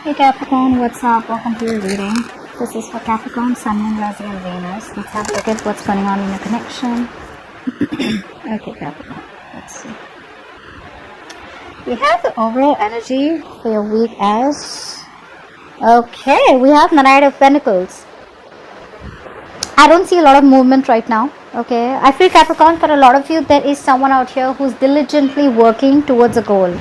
Hey Capricorn, what's up? Welcome to your reading. This is for Capricorn, Sun, Moon, Rising, and Venus. Let's have a look at what's going on in your connection. Okay, Capricorn, let's see. We have the overall energy for your week as... Okay, we have the Knight of Pentacles. I don't see a lot of movement right now. Okay, I feel Capricorn, for a lot of you, there is someone out here who's diligently working towards a goal.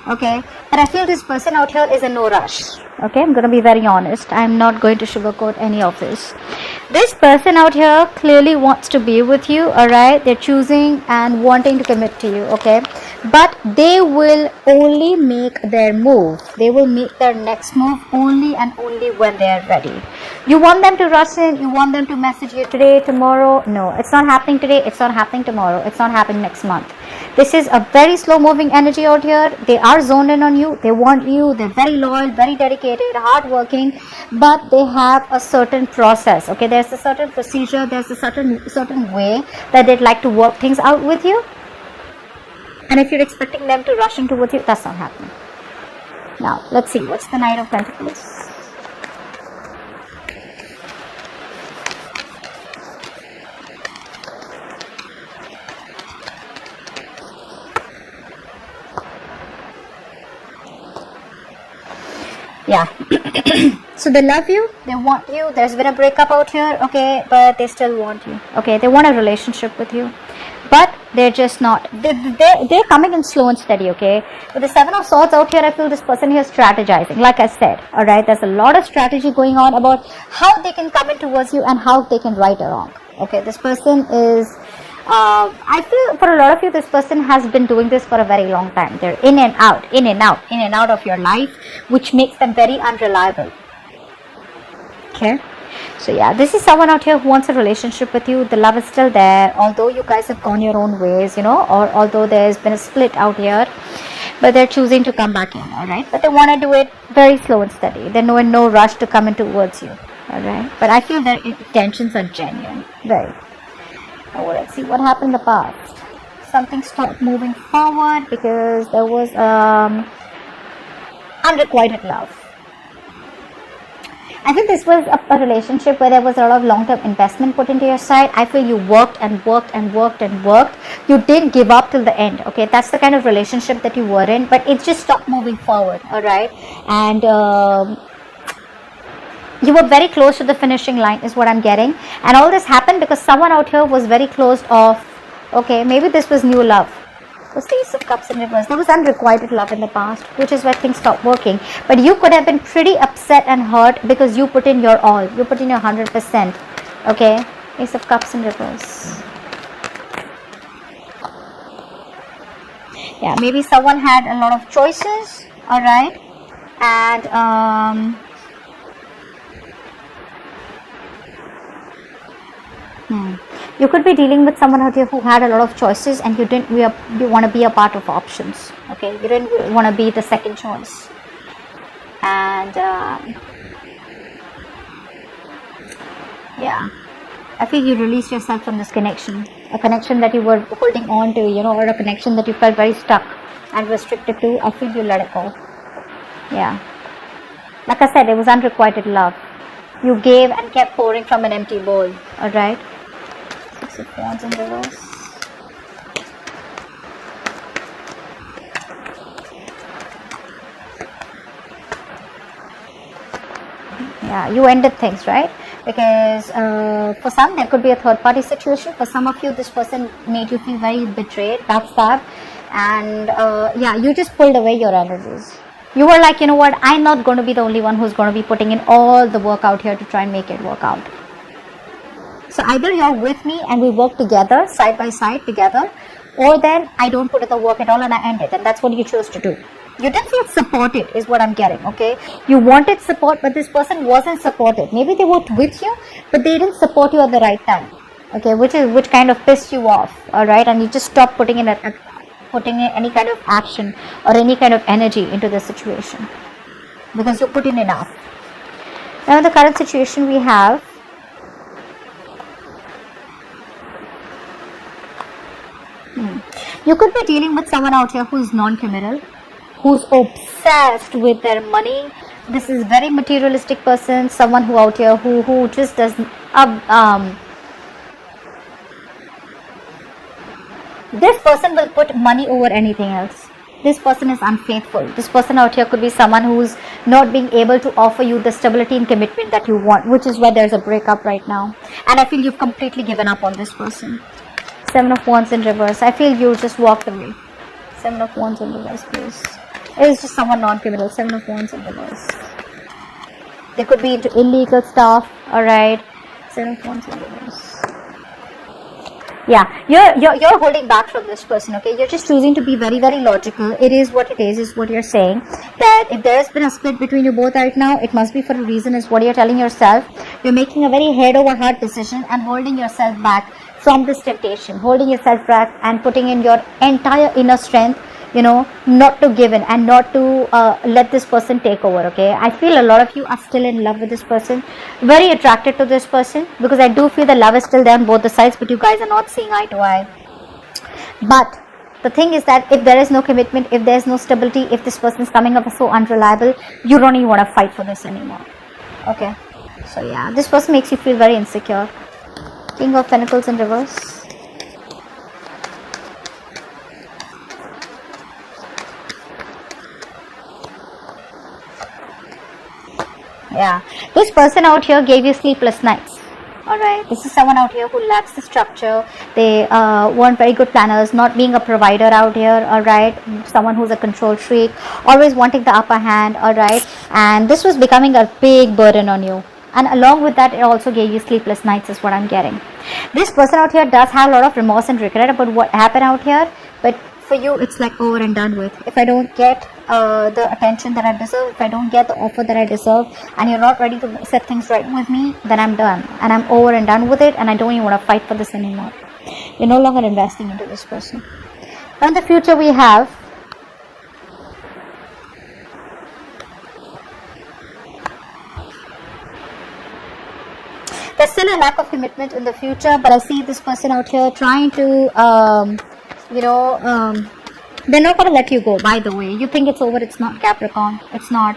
Okay, but I feel this person out here is in no rush. Okay, I'm going to be very honest. I'm not going to sugarcoat any of this. This person out here clearly wants to be with you, alright? They're choosing and wanting to commit to you, okay? But they will only make their move. They will make their next move only and only when they are ready. You want them to rush in, you want them to message you today, tomorrow. No, it's not happening today, it's not happening tomorrow, it's not happening next month. This is a very slow moving energy out here. They are zoned in on you, they want you, they're very loyal, very dedicated, hardworking, but they have a certain process. Okay, there's a certain procedure, there's a certain way that they'd like to work things out with you. And if you're expecting them to rush in towards you, that's not happening. Now, let's see, what's the Knight of Pentacles? Yeah. So they love you, they want you, there's been a breakup out here, okay, but they still want you, okay, they want a relationship with you, but they're just not, they're coming in slow and steady, okay. With the Seven of Swords out here, I feel this person here is strategizing, like I said, alright, there's a lot of strategy going on about how they can come in towards you and how they can right or wrong, okay. This person is, I feel for a lot of you, this person has been doing this for a very long time. They're in and out, in and out, in and out of your life, which makes them very unreliable. Okay, so yeah, this is someone out here who wants a relationship with you. The love is still there, although you guys have gone your own ways, you know, or although there's been a split out here, but they're choosing to come back in, alright. But they want to do it very slow and steady. They're in no rush to come in towards you, alright. But I feel their intentions are genuine, very. Oh, let's see what happened in the past. Something stopped moving forward because there was unrequited love. I think this was a relationship where there was a lot of long-term investment put into your side. I feel you worked and worked and worked and worked. You didn't give up till the end. Okay, that's the kind of relationship that you were in, but it just stopped moving forward. All right, and you were very close to the finishing line is what I'm getting, and all this happened because someone out here was very closed off. Okay, maybe this was new love. What's the Ace of Cups in reverse? There was unrequited love in the past, which is where things stopped working. But you could have been pretty upset and hurt because you put in your all. You put in your 100%. Okay, Ace of Cups in reverse. Yeah, maybe someone had a lot of choices. All right, and you could be dealing with someone out here who had a lot of choices and you want to be a part of options. Okay, you didn't want to be the second choice. And yeah, I feel you released yourself from this connection, a connection that you were holding on to, you know, or a connection that you felt very stuck and restricted to. I feel you let it go. Yeah, like I said, it was unrequited love. You gave and kept pouring from an empty bowl. All right. Six of Wands in reverse. Yeah, you ended things, right? Because for some, there could be a third party situation. For some of you, this person made you feel very betrayed, backstabbed, and yeah, you just pulled away your energies. You were like, you know what, I'm not going to be the only one who's going to be putting in all the work out here to try and make it work out. So either you're with me and we work together, side by side together, or then I don't put in the work at all and I end it. And that's what you chose to do. You didn't feel supported is what I'm getting, okay? You wanted support, but this person wasn't supported. Maybe they worked with you, but they didn't support you at the right time, okay? Which kind of pissed you off, all right? And you just stopped putting in any kind of action or any kind of energy into the situation because you put in enough. Now in the current situation we have you could be dealing with someone out here who's non-committal, who's obsessed with their money, this is very materialistic person, someone who out here who just doesn't this person will put money over anything else. This person is unfaithful. This person out here could be someone who's not being able to offer you the stability and commitment that you want, which is why there's a breakup right now. And I feel you've completely given up on this person. 7 of Wands in reverse. I feel you just walked away. 7 of Wands in reverse, please. It is just someone non-committal. 7 of Wands in reverse. They could be into illegal stuff. Alright. 7 of Wands in reverse. Yeah, you're holding back from this person, okay? You're just choosing to be very, very logical. It is what it is what you're saying. That if there's been a split between you both right now, it must be for a reason, is what you're telling yourself. You're making a very head over heart decision and holding yourself back from this temptation. Holding yourself back and putting in your entire inner strength, you know, not to give in and not to let this person take over, okay? I feel a lot of you are still in love with this person, very attracted to this person, because I do feel the love is still there on both the sides, but you guys are not seeing eye to eye. But the thing is that if there is no commitment, if there is no stability, if this person is coming up so unreliable, you don't even want to fight for this anymore, okay? So yeah, this person makes you feel very insecure. King of Pentacles in reverse. Yeah, this person out here gave you sleepless nights. Alright, this is someone out here who lacks the structure. They weren't very good planners, not being a provider out here. Alright, someone who's a control freak, always wanting the upper hand. Alright, and this was becoming a big burden on you. And along with that, it also gave you sleepless nights, is what I'm getting. This person out here does have a lot of remorse and regret about what happened out here, but for you, it's like over and done with. If I don't get the attention that I deserve, if I don't get the offer that I deserve, and you're not ready to set things right with me, then I'm done. And I'm over and done with it, and I don't even want to fight for this anymore. You're no longer investing into this person. Now in the future, we have there's still a lack of commitment in the future, but I see this person out here trying to they're not going to let you go, by the way. You think it's over, it's not, Capricorn. It's not.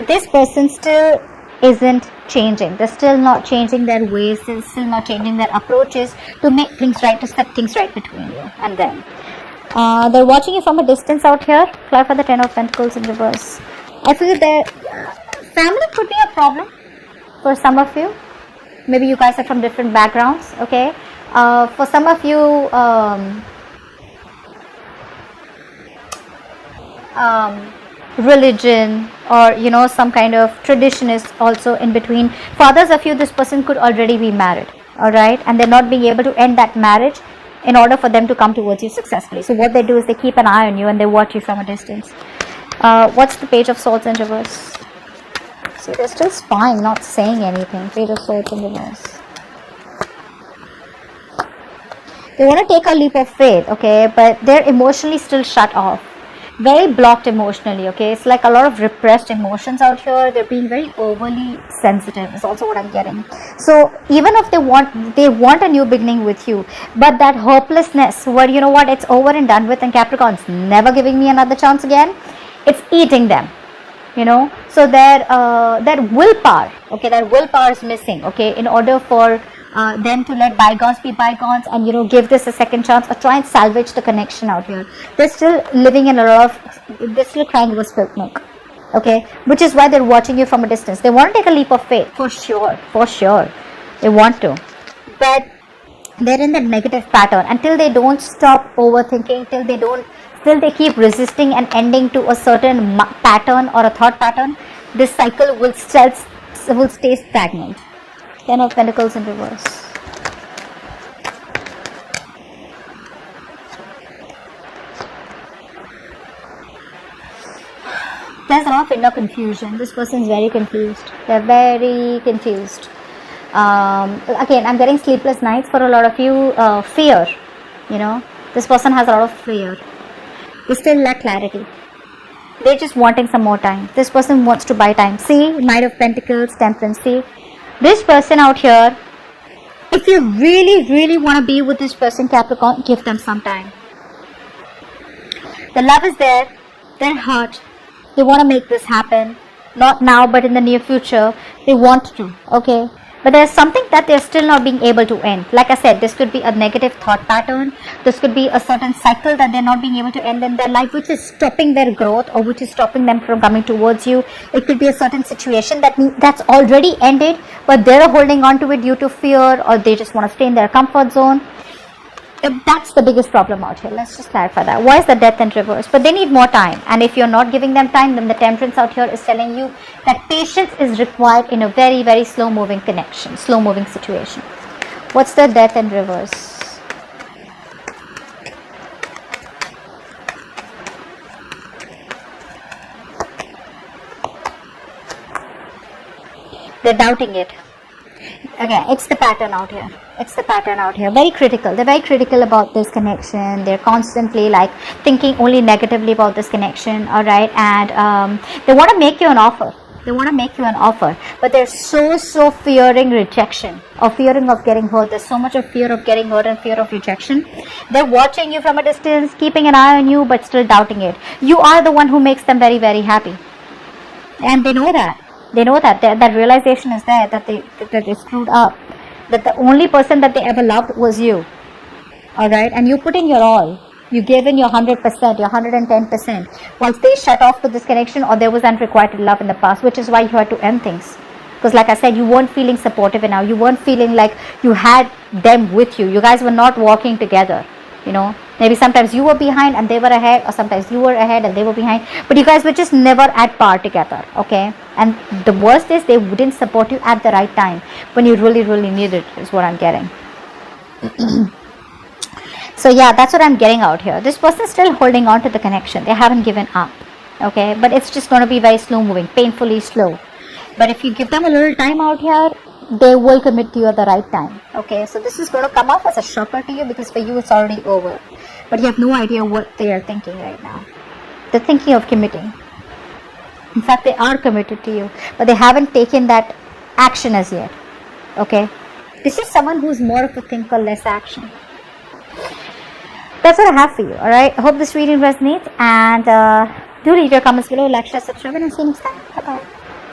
This person still isn't changing. They're still not changing their ways. They're still not changing their approaches to make things right, to set things right between you and them. They're watching you from a distance out here. Fly for the 10 of Pentacles in reverse. I feel that family could be a problem for some of you. Maybe you guys are from different backgrounds, okay? For some of you, religion or some kind of tradition is also in between. For others of you, this person could already be married, all right, and they're not being able to end that marriage in order for them to come towards you successfully. So what they do is they keep an eye on you and they watch you from a distance. What's the Page of Swords in reverse? See, they're still spying, not saying anything. Page of Swords in reverse. They want to take a leap of faith, okay, but they're emotionally still shut off. Very blocked emotionally, okay? It's like a lot of repressed emotions out here. They're being very overly sensitive is also what I'm getting. So even if they want a new beginning with you, but that hopelessness where you know what, it's over and done with, and Capricorn's never giving me another chance again, it's eating them, so their willpower, okay, their willpower is missing, okay, in order for them to let bygones be bygones and give this a second chance or try and salvage the connection out here. They're still living in a lot of, they're still crying over spilt milk, okay, which is why they're watching you from a distance. They want to take a leap of faith, for sure, they want to, but they're in that negative pattern until they don't stop overthinking, till they keep resisting and ending to a certain pattern or a thought pattern. This cycle will stay stagnant. 10 of Pentacles in reverse. There's a lot of inner confusion. This person is very confused. They're very confused. Again, I'm getting sleepless nights for a lot of you. Fear. This person has a lot of fear. They still lack clarity. They're just wanting some more time. This person wants to buy time. See, Knight of Pentacles, Temperance. See, this person out here, if you really, really want to be with this person, Capricorn, give them some time. The love is there. They're hurt. They want to make this happen. not now, but in the near future, they want to, okay? But there's something that they're still not being able to end. Like I said, this could be a negative thought pattern. This could be a certain cycle that they're not being able to end in their life, which is stopping their growth or which is stopping them from coming towards you. It could be a certain situation that's already ended, but they're holding on to it due to fear, or they just want to stay in their comfort zone. That's the biggest problem out here. Let's just clarify that. Why is the death in reverse? But they need more time, and if you're not giving them time, then the temperance out here is telling you that patience is required in a very, very slow moving connection, slow moving situation. What's the death in reverse? They're doubting it. Okay, it's the pattern out here. It's the pattern out here. Very critical. They're very critical about this connection. They're constantly like thinking only negatively about this connection. All right, and they want to make you an offer. They want to make you an offer, but they're so fearing rejection or fearing of getting hurt. There's so much of fear of getting hurt and fear of rejection. They're watching you from a distance, keeping an eye on you, but still doubting it. You are the one who makes them very, very happy, and they know that. They know that realization is there, that they screwed up, that the only person that they ever loved was you. All right, and you put in your all. You gave in your 100%, your 110%. Once they shut off to this connection, or there was unrequited love in the past, which is why you had to end things. Because like I said, you weren't feeling supportive enough. You weren't feeling like you had them with you. You guys were not walking together. You know, maybe sometimes you were behind and they were ahead, or sometimes you were ahead and they were behind, but you guys were just never at par together, okay? And the worst is they wouldn't support you at the right time when you really, really needed it, is what I'm getting. So yeah, that's what I'm getting out here. This person is still holding on to the connection. They haven't given up, okay? But it's just going to be very slow moving, painfully slow. But if you give them a little time out here, they will commit to you at the right time. Okay, so this is going to come off as a shocker to you, because for you it's already over. But you have no idea what they are thinking right now. They're thinking of committing. In fact, they are committed to you, but they haven't taken that action as yet. Okay, this is someone who's more of a thinker, less action. That's what I have for you. Alright, I hope this reading resonates, and do leave your comments below, like, share, subscribe, and I'll see you next time. Bye bye.